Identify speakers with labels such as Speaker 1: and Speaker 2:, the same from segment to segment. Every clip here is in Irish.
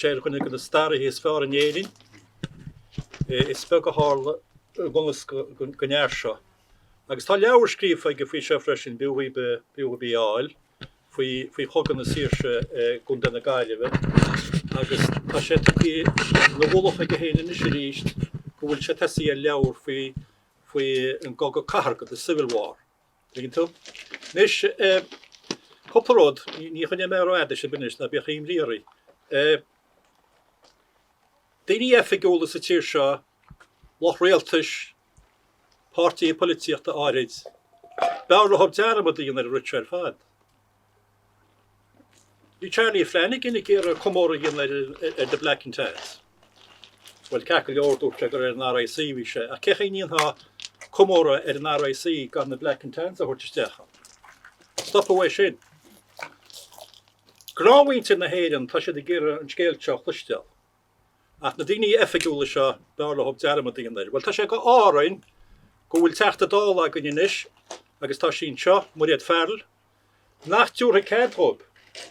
Speaker 1: sé chun go starra hí fear an éirin. Is spe go hála gonas go ghearrscéil. Agus tá leabhar scríomh go faoi seo freisin buí bí áil, faoi chogan na síirse gon den na gaiileh. Agus tá sé na bholacha go héanaan is ríist, go bhfuil sé tesaí a leabhar faoi an go cathargad, the Civil War. Ligin tú? Nis, copparód, ní chun mé ráide sé binis na bíocha im líorí. Daoine efigúla sa tíir seo, loch réaltais, Party polítíochta áirid. Mbearla hob dara mo dtíon ar Richard fad. Ní Charlie Flanagan nig ar comóra gin ar the Black and Tans. Wel cacail ordúirte gur ar an RIC bhí sé. A cechaíon ha comóra ar an RIC gan na Black and Tans a thuirteisteach. Stop away sin. Gráhainte na héireann tá sé de gur an scéalteach chluisteal. Ach na daoine efigúla seo Mbearla hob dara mo dtíon ar. Wel tá sé go árainn go bhfuil teachta dála go inis, agus tá sin seo, Meait Pheaits. Nach dúr a céadthóib,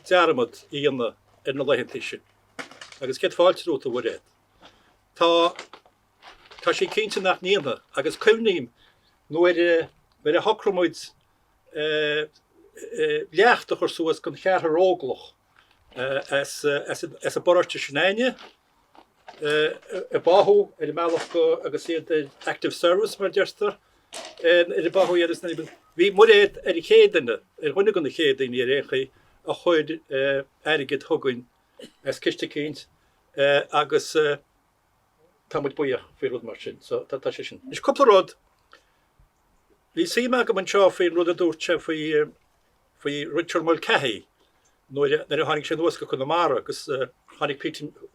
Speaker 1: dearamad íonna ar na leithintíise. Agus céad fáilteúta bhfuil. Tá sí cinnte nach níana, agus cumhníim nuair a hocramid leachta chur suas gon cheartha róglach as a borarte sinnéine, a bahu ar a mealach go agus iad active service mar deirtar ar a bahu iad is nabin. Bhí muid ar I chéadanna, ar chuine gon na chéadaine ar échaí a chuid airigid thugain as ciste céint agus tá muid buíoch fé rud mar sin. So tá sé sin. Is coplaród, bhí síime go an seo féin rud a dúirte faoi Richard Mulcahy, nuair a tháinig sé nuasca chun na mara agus tháinig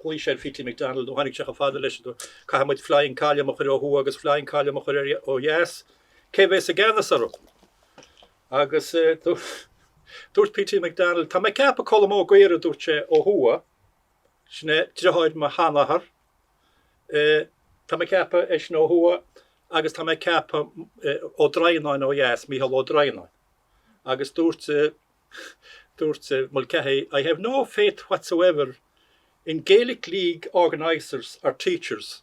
Speaker 1: Cloiseann Fitty McDonald, tháinig sé a fada leis cai muid flying cáile mo chuir ó hu agus flying cáile mo chuir ó yes, céhés a gceannas arú. Agus dúirt Fitty McDonald, tá mé ceap a colm ó gaire dúirte ó hua, sinna tíreáid ma hanahar, tá mé ceap a sin ó hua, agus tá mé ceap ó draenáin ó yes, Mícheál Ó Draenáin. Agus dúirt Mulcahy, I have no faith whatsoever in Gaelic League organisers or teachers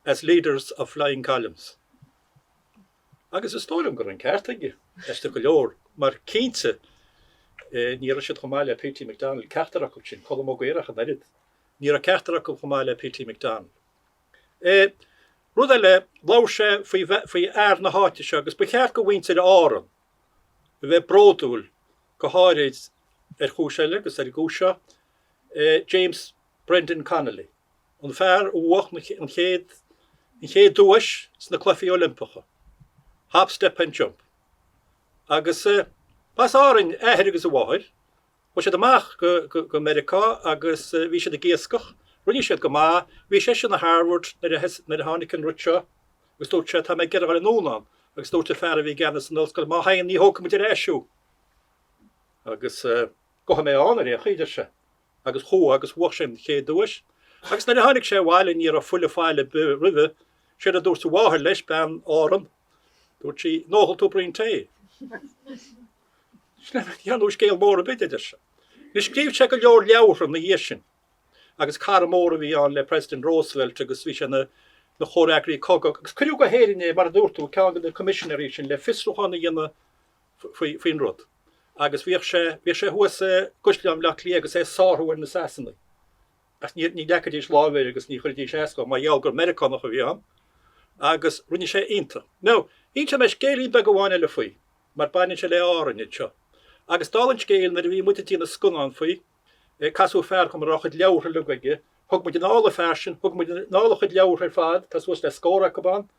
Speaker 1: as leaders of flying columns. Agus is tóilm gur an ceartaige, eiste go leor, mar cínte ní ra sé chomáile P.T. McDonald ceartarach go sin, colm ó gaoireach an erid. Ní ra ceartarach go chomáile P.T. McDonald. Rud eile lá sé faoi air na háite se, agus becheart go bhainte ar Árann, bheith bródúil go háirid ar chúiseile agus ar gúise, James Brendan Connolly. An fearr uach an chéad dúis sna clufií Olympacha. Hop, step and jump. Agus pas árainn éithir agus a bháir, bhí sé amach go America agus bhí sé de géascach, runní siad go má, bhí sé sin na Harvard na a tháinig an rutse, agus dúirt sé tá mé geireadh an nónán, agus dúirt a fearr a bhí geannas an nóscail má haon ní hóca muid ar éisiú. Agus go mé an ar chuide se, agus chó agus bhuach sé chéad dúis. Agus na tháinig sé bháile ní a fulla fáile rih, sé a dúirt bháthir leis ben Árann, dúirt sí nóhol tú brín té. Janú scéal mór a bit idir se. Ní scríomh sé go leor leabhar na dhé sin, agus cara mór a bhí an le President Roosevelt agus bhí sé na chóraachraí cogach. Agus cuireadh go héirinne mar a dúirtú ceann na commissionéirí sin le fistruchanna dhéanana faoin rud. Agus bhí sé thuas Cuireann Cathaoirleach agus sáthú ar na Sasanna. As ní decadís lábhéir agus ní chuirdí séasca, má dhealgur Americanach a bhí an, agus rinne sé inta. No, ínta me scéalaí be go bháin eile faoi, mar bainne sé le árainn seo. Agus dálann scéal na bhí muide tína sconán faoi, casú fearr chum rachad leabhar lugaige, thug muid an ála fearsin, thug muid an ála chud leabhar ar fad, tas was le scóra go ban,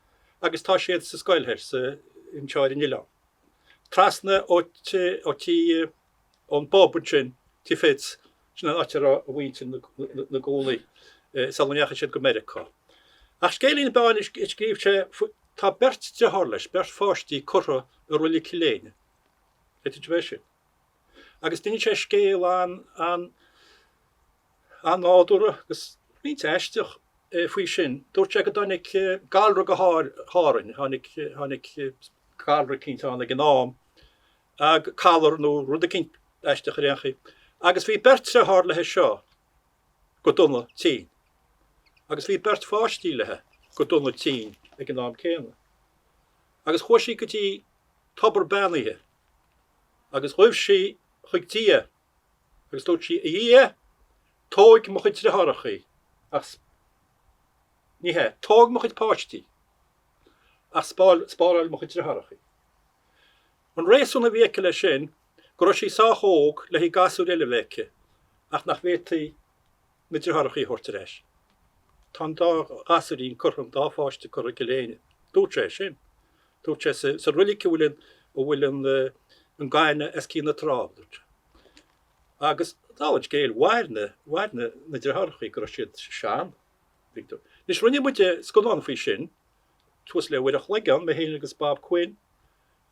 Speaker 1: agus tá siad sa scoilthir in teáid in Liam. Trasna ó tí an bobbard sin, tí Pheaits, sin an átar a bhaint na ggólaí, salneacha siad go America. Ach scéalaí na bán is scríomh sé, tá bert de háleis, bert fáistí curtha a ruilí ciléine. Éitir bheith sin. Agus duine sé scéal an áúra, agus bhínt eisteach faoi sin, dúirt sé go dánig galra go hárainn, tháinig galra cinntána go Naomh, ag calar nó rud a cinnt eisteach a réanchaí. Agus bhí bert de hálathe seo, go donna tí. Agus bhí bert fástílethe go donna tí ag an náam céanna. Agus chuisí go dtí tobar beanaithe. Agus chuibh sí chuig tí. Agus dóid sí tóig mo chuid treharachí. Ach níthe, tóg mo chuid páistí. Ach spáil mo chuid treharachí. An réasúna bhéice le sin, go raibh sí sáthóg le hí gasú eile bhéice, ach nach bhétaí na treharachí horta leis. Tá dá gasúín chum dá fáiste chu go léine. Dúirt sé sin. Dúirt sé sa rulice bhfuil an gaiine cí na trábdúirt. Agus dáhaid géal bhairne na treharachí go raibh siad seán. Nis rinne muide scoláin faoi sin, tuas le bhfuil a chhlaigán me héine agus Bob Quinn.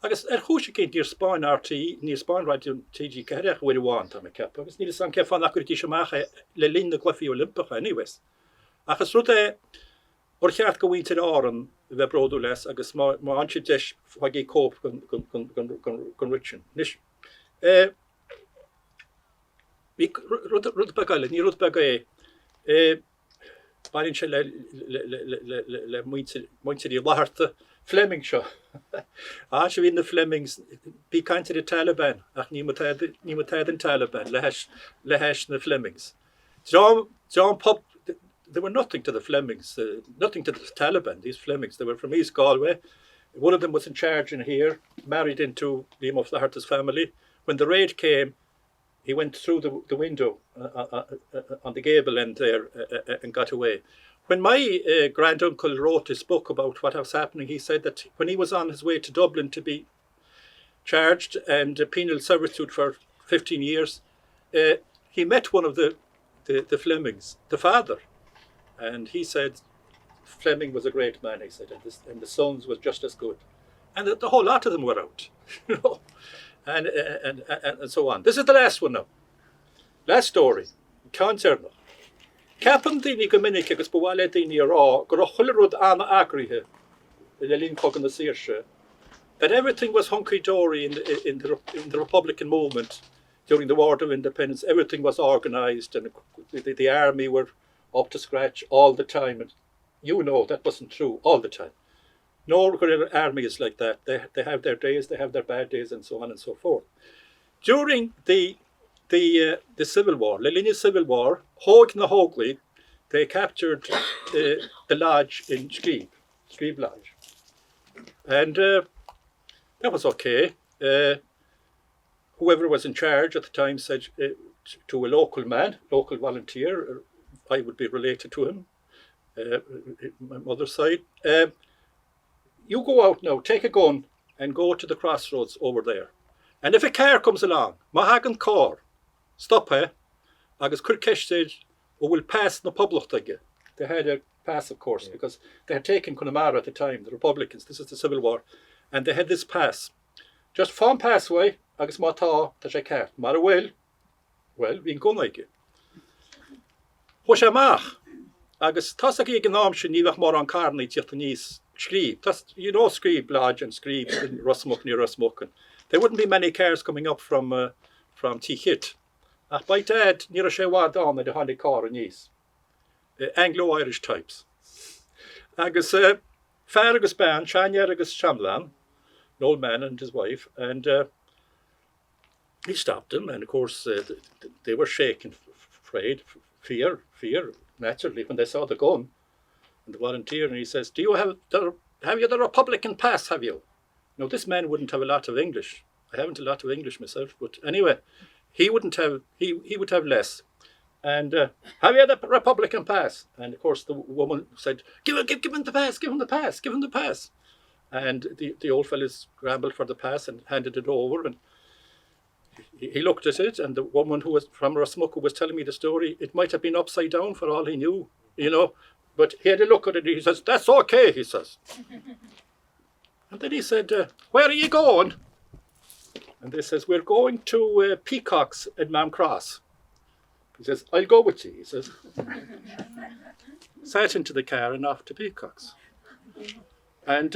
Speaker 1: Agus chúise cé níor Spáin RT, níor Spáin ráidún TG ceirech bhfuil bháin tá cap, agus níor san ceafán acuirtí semácha le lín na glufií Olympacha anyways. Agus rud or cheart go bhainte áran bheith bródú leis agus má anse deis fagé cóp gon ritin. Nis rud begaile, ní rud begaile Máirín se le muinte í Fhlaithearta Fleming seo. Se bhí na Flemings bí caiinte i Taliban ach ní taid an Taliban le heis na Flemings. John Pop, they were nothing to the Flemings, nothing to the Taliban, these Flemings. They were from East Galway. One of them was in charge in here, married into Liam Ó Flaithearta's family. When the raid came, he went through the window on the gable end there and got away. When my granduncle wrote his book about what was happening, he said that when he was on his way to Dublin to be charged and penal servitude for 15 years, he met one of the Flemings, the father. And he said Fleming was a great man, he said, and the sons was just as good. And the whole lot of them were out, you know. And so on. This is the last one now. Last story. Concern. Capan dini go minic agus bhile dini rá go chuilerúd anna agrithe le lín cogan na Saoirse that everything was hunky-dory in the Republican movement during the War of Independence. Everything was organised and the army were up to scratch all the time. And you know that wasn't true all the time. No army is like that. They have their days, they have their bad days, and so on and so forth. During the Civil War, the Linear Civil War, Hóg na Hóglaí, they captured the lodge in Scríb Lodge. And that was okay. Whoever was in charge at the time said to a local volunteer, I would be related to him, my mother's side, you go out now, take a gun and go to the crossroads over there. And if a car comes along, mahagan car, stop here, agus Kirkesh said, will pass the public again. They had a pass, of course, because they had taken Connemara at the time, the Republicans, this is the Civil War, and they had this pass. Just farm passway, agus mata ta sé car. Mara well, vín gun aige. Hoshamach, agus tasaki gnam sin níbach mar an carni tíocht níos Scríb. You know Scríb Lodge and Scríb in Rusmuck near Rusmucken. There wouldn't be many cars coming up from T-Hit. Ach by dad, near a shewad on the honey car in East. Anglo-Irish types. Agus Farragus Ban, Shanyaragus Shamlan, an old man and his wife, and he stopped them, and of course they were shaken, afraid, fear, naturally, when they saw the gun. And the volunteer, and he says, "Do you have you the Republican pass? Have you?" No, this man wouldn't have a lot of English. I haven't a lot of English myself, but anyway, he wouldn't have. He would have less. And have you the Republican pass? And of course, the woman said, "Give him the pass. Give him the pass. Give him the pass." And the old fellow scrambled for the pass and handed it over, and he looked at it, and the woman who was from Rusmuck who was telling me the story, it might have been upside down for all he knew, you know. But he had a look at it, he says, "That's okay," he says. And then he said, "Where are you going?" And they says, "We're going to Peacocks at Mam Cross." He says, "I'll go with you," he says. Sat into the car and off to Peacocks. And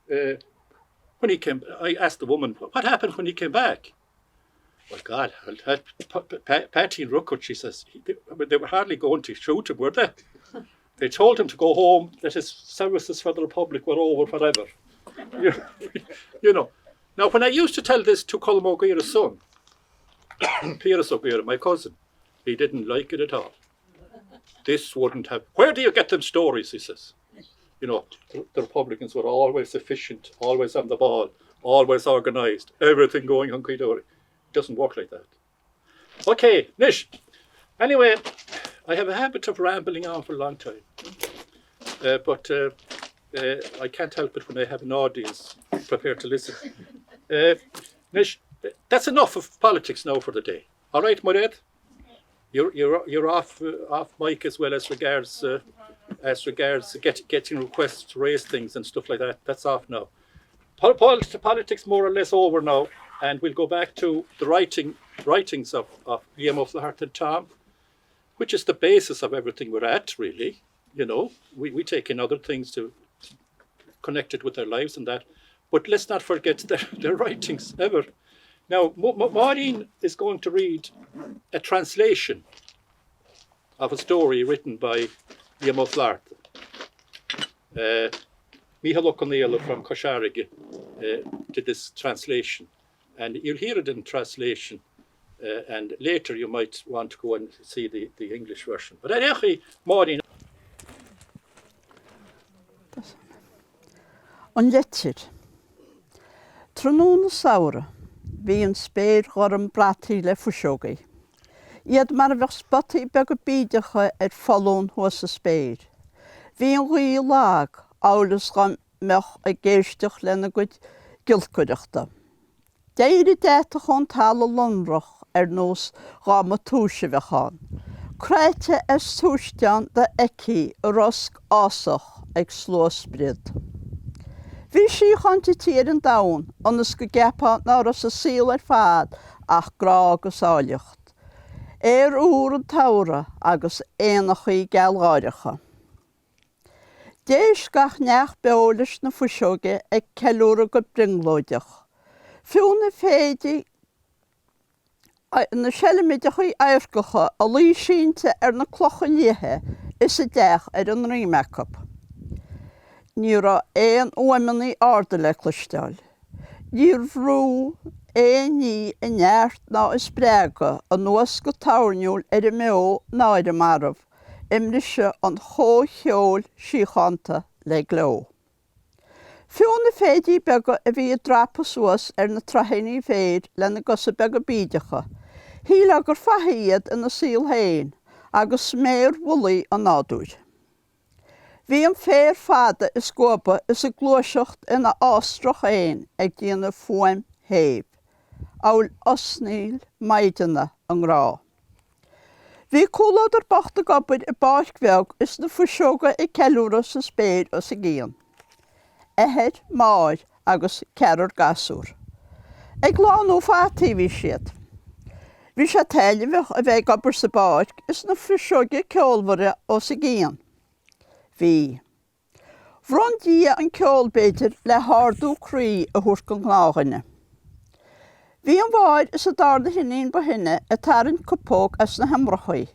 Speaker 1: when he came, I asked the woman, "What happened when he came back?" Well, God, Patty and Rookwood, she says, they were hardly going to shoot him, were they? They told him to go home, that his services for the Republic were over forever. You know. Now, when I used to tell this to Colm O'Gear's son, Piers O'Gear, my cousin, he didn't like it at all. This wouldn't have... Where do you get them stories, he says. You know, the Republicans were always efficient, always on the ball, always organised, everything going hunky-dory. It doesn't work like that. Okay, Nish. Anyway, I have a habit of rambling on for a long time. But I can't help it when I have an audience prepared to listen. Nish, that's enough of politics now for the day. All right, Muid? You're off mic as well as regards getting requests to raise things and stuff like that. That's off now. Politics more or less over now, and we'll go back to the writings of Liam Ó Flaithearta and Tom, which is the basis of everything we're at, really. You know, we take in other things to connect it with their lives and that, but let's not forget their writings ever. Now, Máirín is going to read a translation of a story written by Liam Ó Flaithearta. Mícheál Ó Conghaile from Cloiseann did this translation, and you'll hear it in translation, and later you might want to go and see the English version. But anyway, Máirín.
Speaker 2: An Litir. Trúna saora, bhí an spéir gur an bratí le fuiseogaí. Iad mar bheith spotí beag go bídecha fallón huas a spéir. Bhí an ghuí lag, álas gan mech a géisteach lena gud gilcuireachta. Déir déta chun tala lonrach nós gá ma túise bheitchan. Creite túisteán de eici a rosc ásach ag slósbrid. Bhí sí chunta tír an dain, anas go gceapá ná ras a síl fad ach grá agus áileacht. Úr an tara agus éanachaí gealgáirecha. Déis gach neach beolais na fuiseoga ag ceúra go bringlóideach. Fiúna féidir na seilimiidechaí airgecha a lí sínte na clocha níthe is a deach an rímecap. Ní ra éon uaimenaí arda le cloisteáil. Níor bhrú ní a neart ná is brega a nuas go tairniúil i mé náide marmh, imrise an chócheol síochananta le gló. Fiúna féidir bega a bhí a drapa suas na trahénaí féid lena gosa bega bídecha. Híla gur fahiad in na síl héin, agus méir bhulaí an nádúid. Bhí an fér fada is goba is a glóiseacht ina ástrach éin ag díana fuaim héib. Áil osníl maidana an rá. Bhí cúlad bachta gobid I báis bheag is na fuiseoga I ceúra sa spéir os a gían. Ehead, máid agus cearar gasúr. Ag lánú fátaí bhí siad. Bhí sé teilimh a bheith gobir sa báis is na fuiseoga ceolmhara os a gían. Bhí. Bhron dia an ceolbéidir le hardú crí a thuair go nglághine. Bhí an bháid is a darda hinnín ba hinne a tarann copóg as na hamrachaí,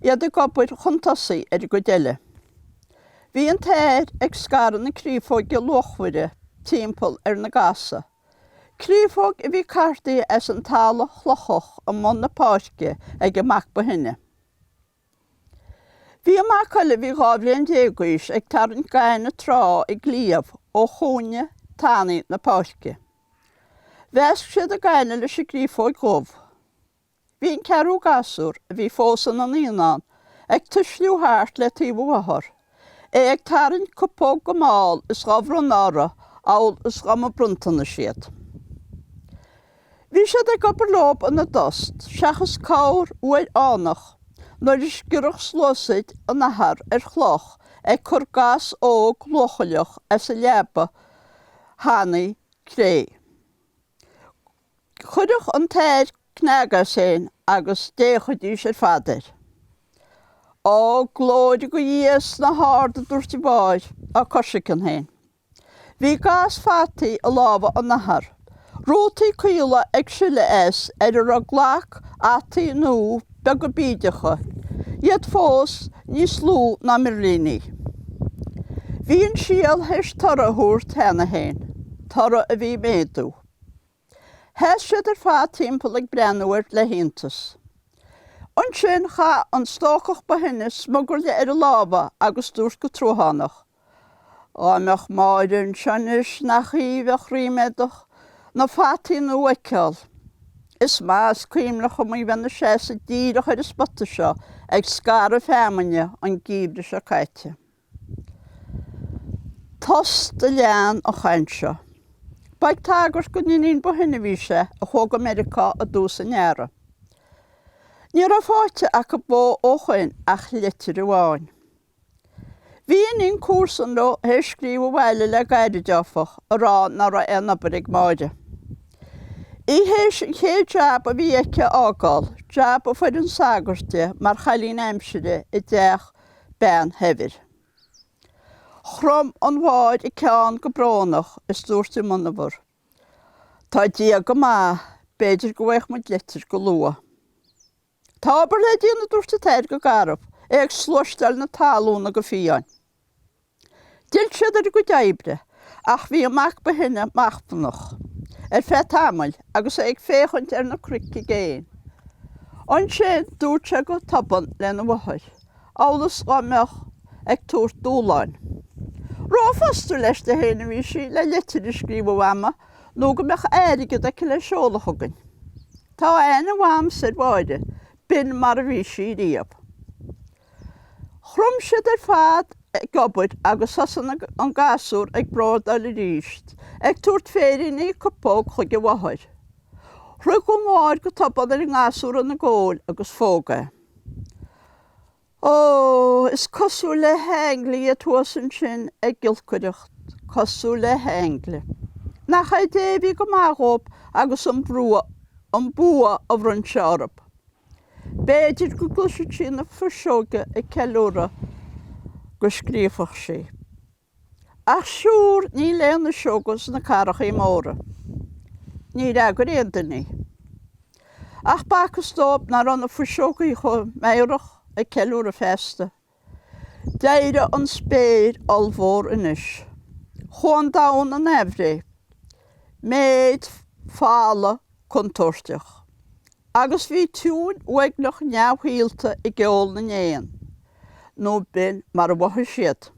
Speaker 2: iad a gobid chuntasaí go deile. Bhí an téir ag scaran na crífóg go lochhuire timpeall na gasa. Crífóg I bhí cartaí as an tala chlochoch an món na páisce ag amach ba hinne. Bhí amachchaile bhí gábhléon déagúis ag tarann gaine trá ag léamh ó chúne tánaí na páisce. Bheas siad a gaine leis a grífóid gomh. Bhí an cearú gasúr a bhí fósan an íonán ag tuisliú háart le tíomhúthar. Ag tarann copóg go máil is gábhar an ára áil is gam a bruntana siad. Bhí siad ag gobar lob an na dost, seachas cáir uaid ánach, nuair is gurach slósaid an nahar chloch ag chur gas óg lochaileach as a leaba hánaí cré. Chuireach an téir cnága séin agus déchadís fadair. Ó glóide go dhéas na háda dúirtí báid a cosisican héin. Bhí gas fataí a lába an nahar, Rótaí cuiile ag siile ar a glach átaí nó be go bídeacha, iad fós níos lú na mirlíní. Bhíonn síal heis tarathúr tena hain, tara a bhí méadú. Heis siad ar fád timpeall ag breanúir le héantas. An sin cha an stócach ba hinne smugurle ar a lába agus dúirt go Trúthánach. Áimeach Máirín seanis nach íomhach ríméadach na fátaí nó Mícheál. Is más cuimlach go mí bhena sé sa díadach ar a spotta seo ag scar a féamaine an gíomhde se caite. Tos de lean a chaint seo. Baig tágart go níon ba hinne bhí sé a thug America a dús an éara. Ní ra fáte ach go bó ó chuin ach litir i bháin. Bhíon íon cuasan nó heis scríomh bhile le gaiide deafach a rá na ra enabar ag máide. I héis chéad jab a bhí eice ágáil, jab a fuid an sagarte mar chalín aimside I deach ben hefir. Chrom an bháid I ceann go bránach is dúirt I munabhar. Tá dia go má, beidir go bhaich muid litir go lua. Tábar le díana dúirt a teir go garab, ag slúistal na talúna go fiáin. Dill siad ar go daibre, ach bhí amach ba hinne machpanach. Fé tamil agus ag féchant ar na crici géin. An sin dúirt se go taban le na bhathir, álas gáimeach ag túirt dúláin. Rá fastar leis de héna bhí sí le litir I scríomh bhama nó go meach airigad ag le seolachagan. Tá aina bham said bháide, bin mar a bhí sí riamh. Chrum siad ar fad gobud agus sasan an gasúr ag brád a ríist, ag túirt féiríní copóg chuig I bhathir. Rug go máir go taban ar an gasúr an na ggóil agus fóga. Ó, is cosú le hengli a tuasan sin ag gilcuireacht, cosú le hengli. Nach cha débhí go mágóp agus an bua a bhrún searab. Beidir go gluise sin na fusóga ag ceúra go scríomfach sé. Ach siúr ní leanna seogas na carach I móra. Ní ragur éandaní. Ach bachas stop na ranna fusóga I chu méirech ag ceúra festa. Deire an spéir almhór inis. Chuan daun an evré. Meait Pheaits Contorteach. Agus bhí tún uignach neamhhuialta I gceol na néan. Nó bin mar a bhatha siad.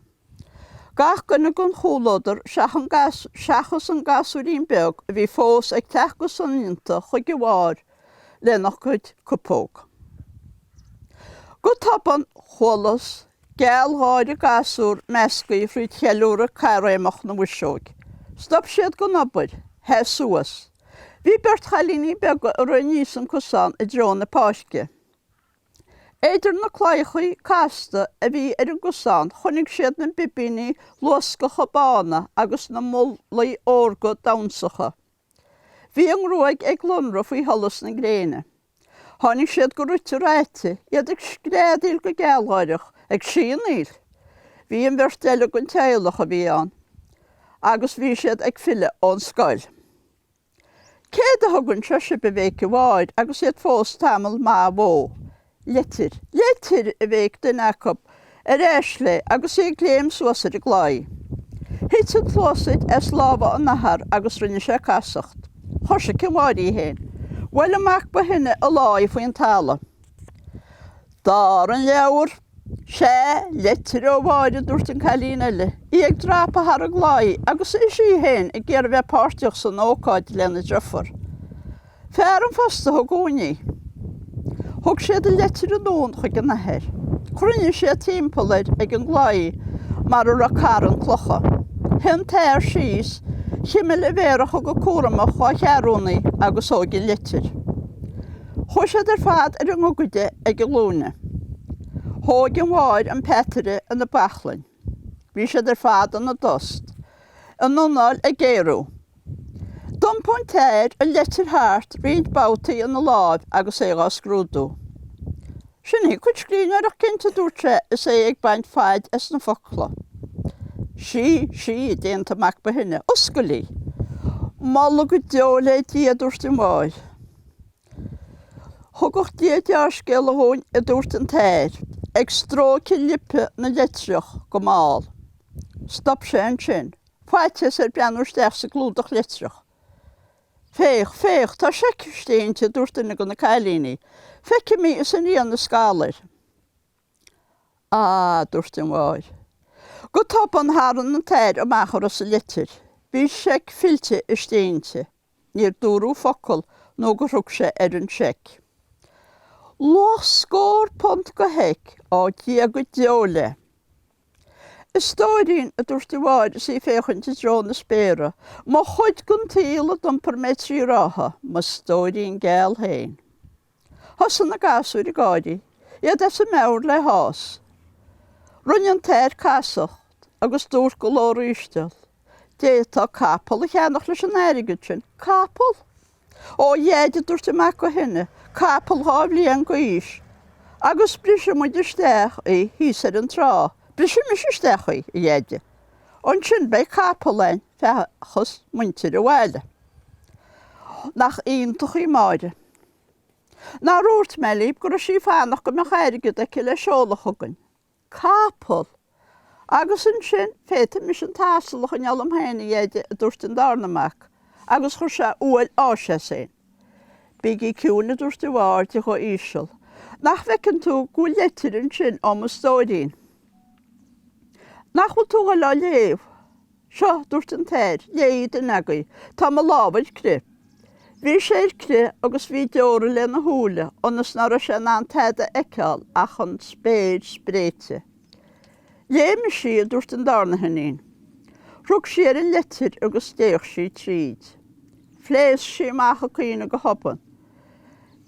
Speaker 2: Gach gona gon chólódar seachas an gasúín beag a bhí fós ag teach go sanínta chuig I bhár le nach chuid copóg. Go taban cholas geall háide gasúr mescaí fríd chealúra caréimach na bhuiseog. Stop siad go nabud, he suas. Bhí bert chalíní beag a roiníos an Cloiseann I drón na páisce. Éidir na claichaí casta a bhí ar an Cloiseann chunig siad na bibíní luascacha bána agus na molaí órga dawnsacha. Bhí an ruaig ag lonra faoi hallas na gréine. Tháinig siad go ruite ráite, iad ag scréadíl go geallháireach ag síoníl. Bhí an bhirteile gon teilech a bhí an, agus bhí siad ag fille ón scoil. Céad a thugann se bhéice bháid agus iad fós tamil má bhó. Litir a bhéic den acab ar éisle agus ag léamh suasar a gláí. Hit an chlósaid lába an nahar agus rinne sé casacht. Thosa cimháirí héin. Bhfuil amach ba hinne a láí faoin talla. Dar an leabhar, sé litir ó bháide dúirt an chalín eile. Í ag drapa har a gláí agus sí héin ag ggéar bheith páirteach san ócáid lena drafar. Fear an fasta ho gúní. Thug siad a litir an ón chuig an nathir. Chruinne sé timpealaid ag an gláí mar a ra caran clocha. Hen téir síos, chiime le bhéireach go cuaramach chá chearúnaí agus ógi litir. Chó siad ar fad ar an ugaide ag an lúne. Thóg an bháid an petere an na Bachlainn. Bhí siad ar fad an na dost. An nunal ag géirú. Dom pointéir a litir háart riad bátaí an na láb agus é gá scrúdú. Sinní chuid scrínear ach cinnte dúirte is é ag baint fáid as na fochla. Sí déanta mac ba hinne, oscailí. Malla go deola diad dúirt an bháil. Thugach diad ghearrscéil a hón a dúirt an tair, ag stróci lipe na litriach go máil. Stop sé an sin, fáilte ar beanúr steach sa glúdach litriach. Féich, tá sé cystéinte dúirt na go na cailíní. Feice mí is an íon na scálair. Dúirt an bháil. Go top an háran na tair amachar as a litir. Bhí seic filte is téinte. Níor dúrú focail nó go rug sé ar an seic. Loch scór pont go heic á dia go deola. Is stóirín a dúirt i bháid is í féchant is rón na spéire, má chuid gon tíla don permetri ráha, má stóirín gael hain. Hosan na gasúr i gádi, iad es a mebéarla le hás. Runn an tair casacht, agus dúr go lór ístil. Détá capal a cheannach leis an airigid sin. Capal? Ó dhéide dúirt amach go hinne, capal há blian go ís. Agus brise muid isteach í hís ar an trá. Brise mis isteach í dhéide. On sin bei capal lein fechas muintir a bhile. Nach iontoch í máide. Na rúirt me líb gur a sí fánach go meach airigid a le seolach agan. Capal. Agus an sin féite mis an tásalach an ealam haine dhéide a dúirt an darnamach. Agus chur sé uail áise sé. Big í ciúna dúirt i bháirte go ísisiil. Nach fecinn tú go litir an sin am a stóirín. Nach bhfuil tú go lá léamh. Seo dúirt an tair, léad an agaí, tá má lábhaid cri. Bhí sé cri agus bhí deora le na húla, onas nar a sé ná an taide eiceáil ach an spéid spréite. Léamh sí dúirt an darna hanín. Rug sí ar an litir agus déoch sí tríd. Phléis sí amach a cíine go hopan.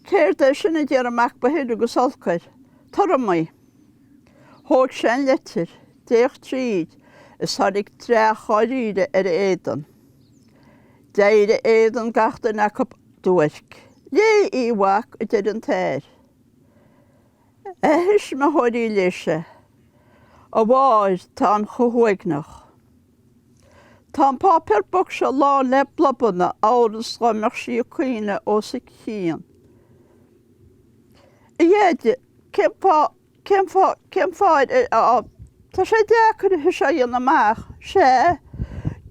Speaker 2: Céir de sinna déar amach ba hiad agus olcair. Tar mai. Thóg sé an litir, déoch tríd, is tháinig tráchaíide ar éidan. Déire éidan gachta na cap dúirc. Lé íhhaach a déir an tair. Ehis me thoirí léise. A bháid tá an chohuaignach. Tá an pápéir bog se lá le blabanna áras sláimeach sí a cuine ó sa chéan. I dhéide, cem fáid tá sé deachar a sé dhéana amach, sé,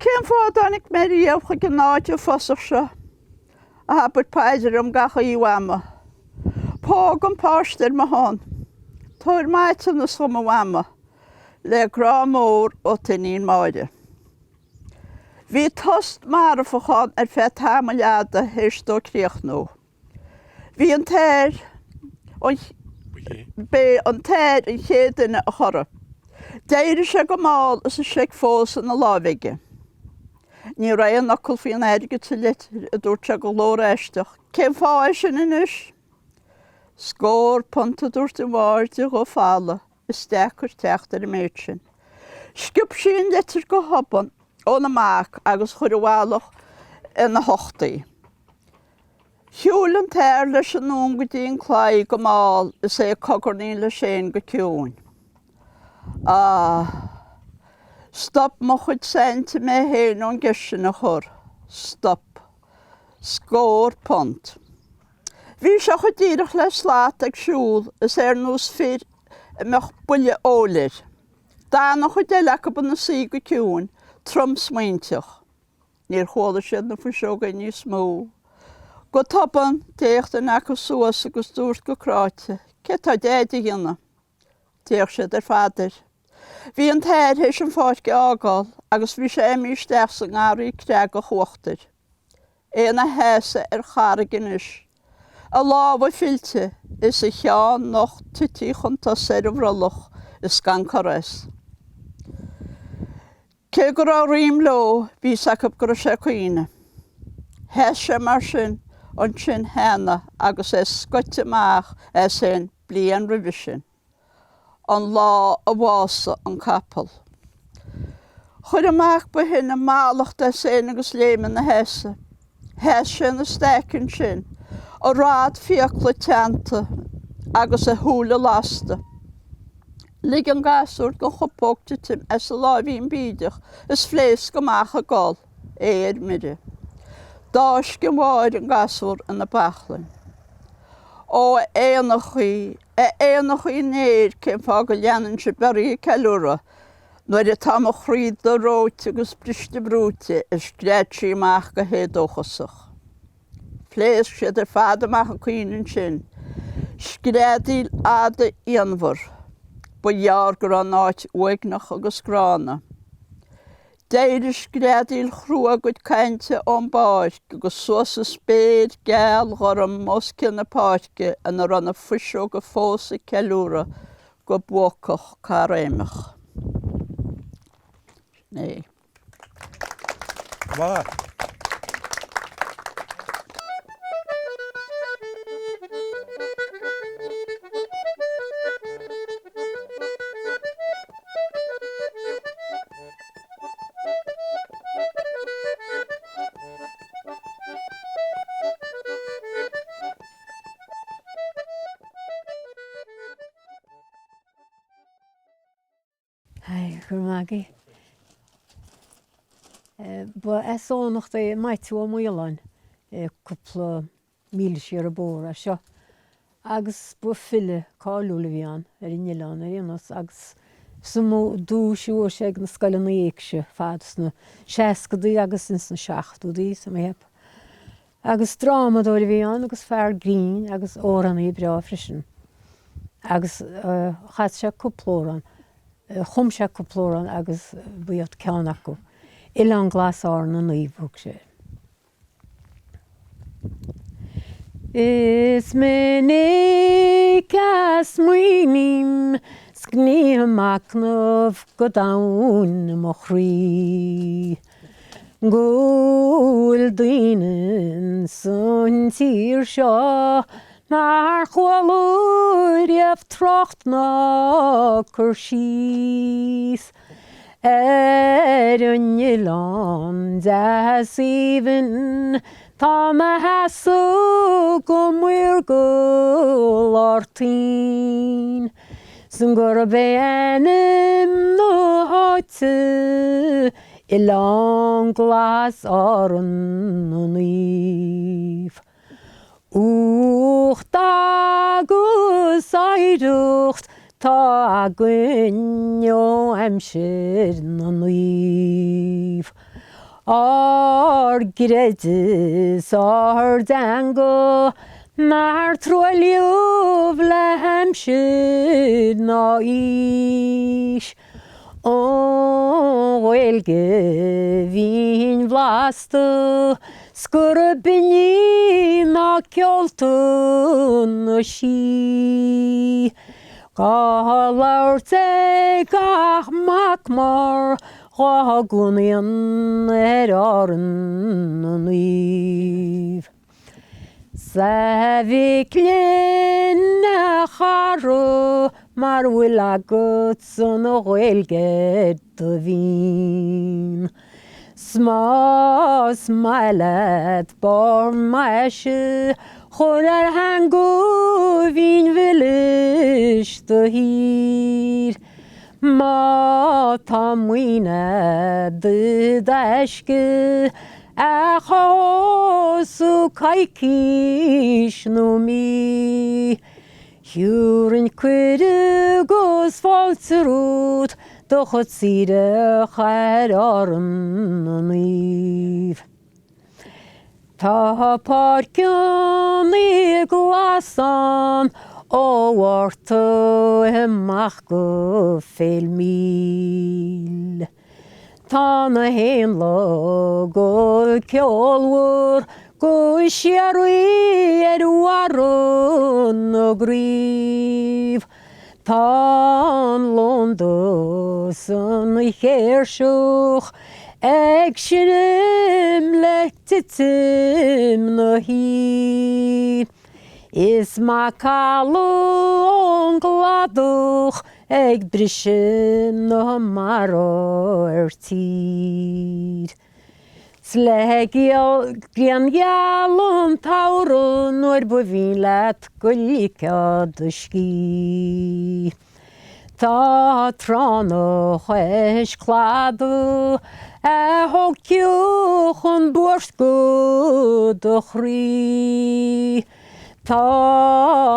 Speaker 2: cem fáid annig méíomh chu gnáid a fosach se, a habert páidir am gacha íhama. Pág an páistir ma hán, táir maite na soma wama, le grá mór ó tanín máide. Bhí tost mar a fachán ar fé támaileada héir dó críochnú. Bhí an tair an tair an chéadine a chora. Déire sé go máil is a sé fós na lábhaige. Ní ra an nocol fí an airige sa litir a dúirt se go lór eisteach. Cén fá sin inis? Scór ponta dúirt an bháirte go fála is stechar techt ar méid sin. Sciúb sin litir go hopan ó na mach agus chuir bhálach ina hochtaí. Siúil an tair leis an nún go dtíon chláid go máil is é cogarnín le sin go ciún. Stop mo chuid sente mé héin an gisin a chur. Stop. Scór pont. Bhí se chu díirech le sláat ag siúil is nús fir meach buile ólir. Dána chu déile go na sí go ciún, trom smainteach. Níor chóla siad na fuiseoga ní smó. Go topan téocht an acu suas agus dúirt go cráite. Ce tá déide dhéanana. Téoch siad ar fáidir. Bhí an tair héis an fáid go ágáil agus bhí sé éimísteach sa ngáirí creag go chuachtar. Éana héasa ar charaginis. A lábha filte is a cheán nach tutí chunta servralach is gan choras. Cé gur á rím lo bhí sacab gur sé cuoine. Heas sé mar sin an sin héna agus é scoite amach é sin blian rivisin. An lá a bhása an capal. Chuir amach ba hin na málacht é sin agus léime na héasa. Heas sin na stécinn sin. A rád fiacla teanta agus a thúla lasta. Lig an gasúr go chopógta tim es a láhín bíideach is phléis go maach a gáil éir mire. dáis go mháir an gasúr in na Beachlainn. Ó éanach í néir cén fá go leanann se berí ceúra, nuair a tam a chríd do róte agus briste brúte is gréad sí amach go héadóchasach. Phléas siad ar fad amach a cuioininn sin, scréadíl ada íonmhar, ba dhear gur an áit Oileánach agus grána. Déir scréadíl chrua go cainte ón báid agus suas a spéad geall gharm mosce na páitce an a ranna frisio go fósa ceúra go bócach cá réimech. Nee.
Speaker 3: Wow.
Speaker 4: Hi, Gurmagi. Ba Éoghanacht é Maitiú Ó Maoláin cúpla míle siar a bór a seo. Agus bu Féile cáiliúla bhíán ar in Oileán ar Ionas agus sumó dúisiú sé ag na scoileanna éigse fadas na 60 agus ins na 70 sa méap. Agus dráma dóla bhíán agus fear grín agus órannaí breá frisin. Agus chaid sé cúplóran, chum sé cúplóran agus buíocht ceann acu. Oileán Glas Árann na Naomh sé. Is minic as muoinim scníamach Naomh go dainn mo chrí. Gúil daoine san tír seo nar chomhlúireamh trocht ná chur síos. An Oileán as even tá me hasú go muir go ortaín. San gur a bhéanam nó áite Oileán Glas Árann na Naomh. Ucht agus aireacht tá gcuneo amsir na Naomh. Ar greidir ar dango mar troiliúh le amsir na is. Ó Gaeilge bhín bhlasta scur a biní na ceolta na sí. Gá labhairt gach mac mar gá gcónaíonn ar Árann na Naomh. Sa bhí clén na charú mar bhfuil agat san ó Gaeilge do bhín. Smás mailead bar maise chur ar hangú bhín bhilis do hír. Má tá muoine de eisce a chósú caicís nó mí. Hiúrann cuid agus fáilte rút do chud siadach ar Árann na Naomh. Tá páirceann í glasán óhharrta amach go féil míl. Tá na héanla go ceolúir go siarúí ar Árann na gríomh. Tá an London san na ghearrscéil ag sinim le titim na hí. Is Mícheál Ó Conghaile ag brisin na mara ar tír. Slegial an tauran nuair bu bhín leat go lícead a scí. Tá tránach eis cladú Hogiwch yn bwrs gydwch ri. Ta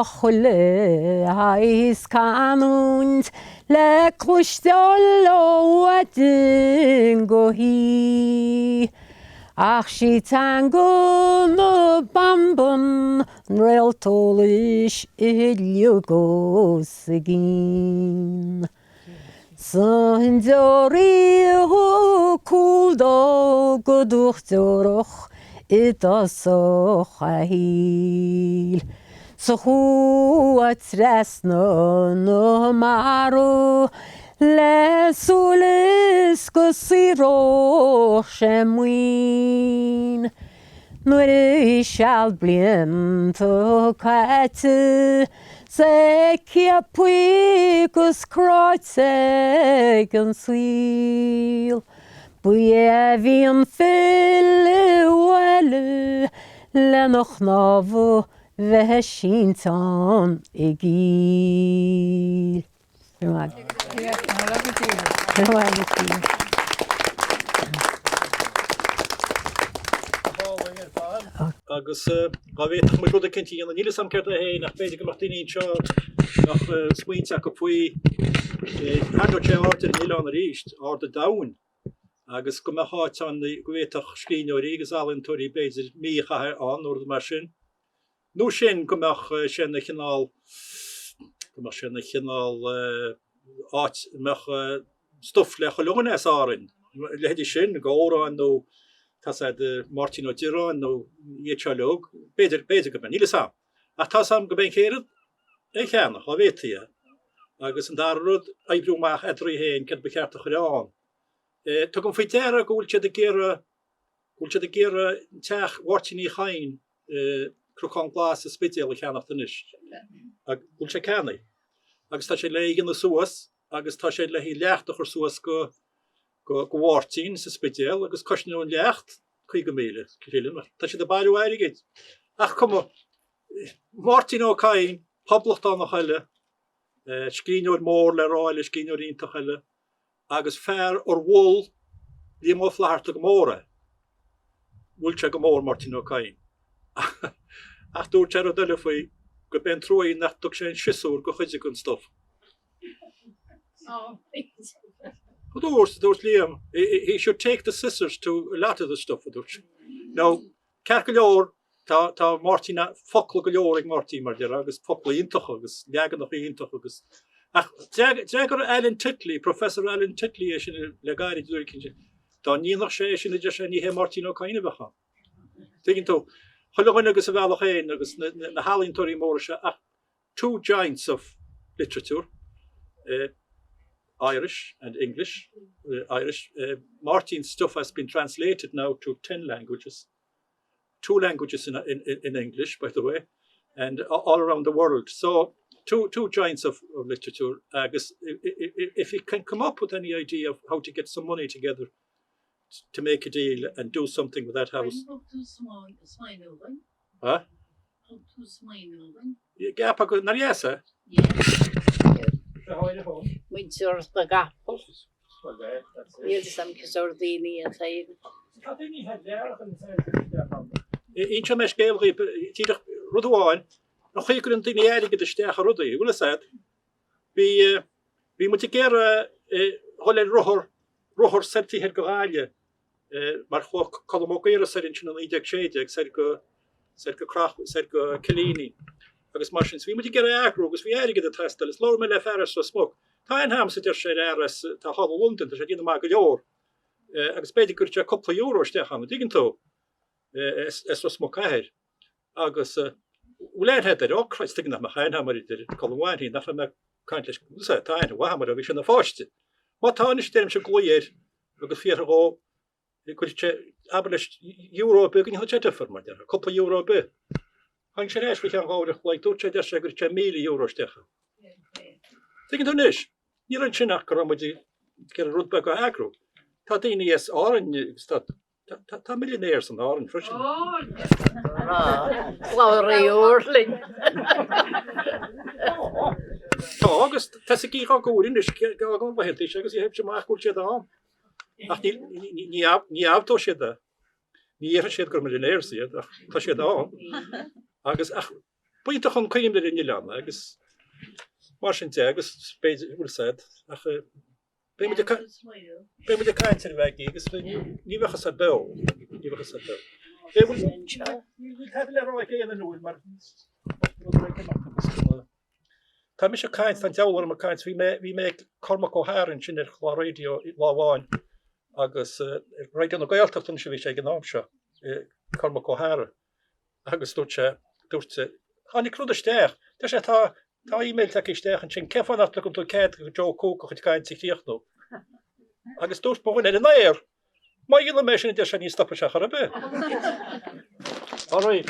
Speaker 4: chwle hais canwnt le clwystol o wedyn go hi. Ach si tangon y bambon rel tolish iliogos agin. Sa'n dori o cwldo godwch dorwch idasoch a hil. So chw a tresno no marw le solis gysiro semwyn. Nwyd I sial blin to cati se cia pwy gys croeteg yn swyl. Bwy fi'n ffili welu le noch nofo fe sy'n ton I gil. Rwan. Rwan I gil.
Speaker 1: Agus gavéach mar rud a cinnti an níle sam ceart a hé nach féidir go martíní seo nach smuointeach go faoi hadú sé áta Oileán a ríist áda dain agus go háit an govéach scríneoirí agus allantóirí beidir míchair an or mar sin. Nó sin gomach sin na chinál áit meach stuff le cholónes Árann le héidir sin go órán nó Tá Máirín Ó Cuireann nó Mícheál Ó beidir go ben níle sam. Ach tá sam go ben chéad cheannach a bhétaí agus an dara rud aibrúach edrí héin cad becheartta chuireáin. Tá go faoi dara gúilte de géire teach Máirín Mhic Lochlainn Cuireann Glas Árann inis. Gúil sé ceannaí. Agus tá sé le na suas agus tá sé le hí leachta chu suas go Máirín sa spidéal agus cosnú an leacht 5 míle cíile. Tá sé de bailú airigid. Ach cuma Máirín Ó Cuaig poblacht an nach heile scríneoir mór le ráile scríneoir ítach heile agus fear or bhil Liam Ó Flaithearta go móra. Bhúilte go mór Máirín Ó Cuaig. Ach dúirt sé duile faoi go ben troí nach tuach sé siosúr go chuide gon stuff. Dúirt Liam, he should take the scissors to a lot of the stuff. Now, ceart go leor tá Máirín focail go leor ag Máirín mar dear agus focail iontach agus leaganach iontach agus. Ach, deagar Alan Titley, Professor Alan Titley é sin le gairid dúir cinse. Tá níonach sé sin idir sé ní hé Máirín Ó Cuaig bhecha. Tuiginn tú, chulainn agus a bhealach éin agus na hálíntóirí móra se ach two giants of literature. Irish and English. Máirín's stuff has been translated now to 10 languages. 2 languages in English, by the way, and all around the world. So two giants of literature. If you can come up with any idea of how to get some money together to make a deal and do something with that house. Huh?
Speaker 3: Muid suirt na gapal. Níl sam cysor daoine a taid.
Speaker 1: Ín se meis géalgaí tíidir rudháin nó chuir an daoine airige de steach a rudaí, bhfuil said. Bhí mu géire thoil ruthir sertíhead go gáile mar cholamógéire sarin sin an 16 ser go cilíní. Agus mar sin bhí mu géire agrú agus bhí airige de testal, is leir me le ferras a smog. Tá an ham sa idir sé airas tá hall London, tá sé dína má go leor. Agus beidir gur te coppla euro steacham, díginn tú is ro smog cair. Agus bhfuil héidir ó Christigin nach chain hamar idir Colmhain hí nach me caiint leis tá ein wahamar a bhí sin na fáiste. Má tá is téim se Cló Iar agus fiar ó aber leis euro bugin ho teffer mar der coppla euro be. Hang sé éis we an gáidir le dúirt sé de gur 1,000,000 euro stecha. Tegin tú níos, ní an sinnach go ramidí gur an rudbe go agrú. Tá daoine is Árann tá millionéirs an Árann frisin.
Speaker 3: Láiríúirlainn.
Speaker 1: Tá agus tá sa gí gúrin is gágan bhaintí agus I heb sem achúil sé am. Ach ní abtó siad ní éidir siad gur mar in éir siad ach tá siad an agus ach buinte chun chuim in Leam agus mar sin te agus bhfuil said ach be mu de caiint ar bheith agus ní bhecha sa be ní bhecha sa be heb le roi géan an úil mar Tá mis se caiint fan deir mar caiint hí mé Cormac Ó Árann sin ar chlá radio láháin agus radio na Gaeltacht se bhí sé Naomh seo Cormac Ó Árann agus dúirte chanig clúd isteach Tá sé tá e-mail take isteach an sin cefanach le tú céad go Jo Cóca chud caiint tíochtú agus dúirt bhin ar an éir má dhéile mé sin de sé ní stoppa se chu be. All right.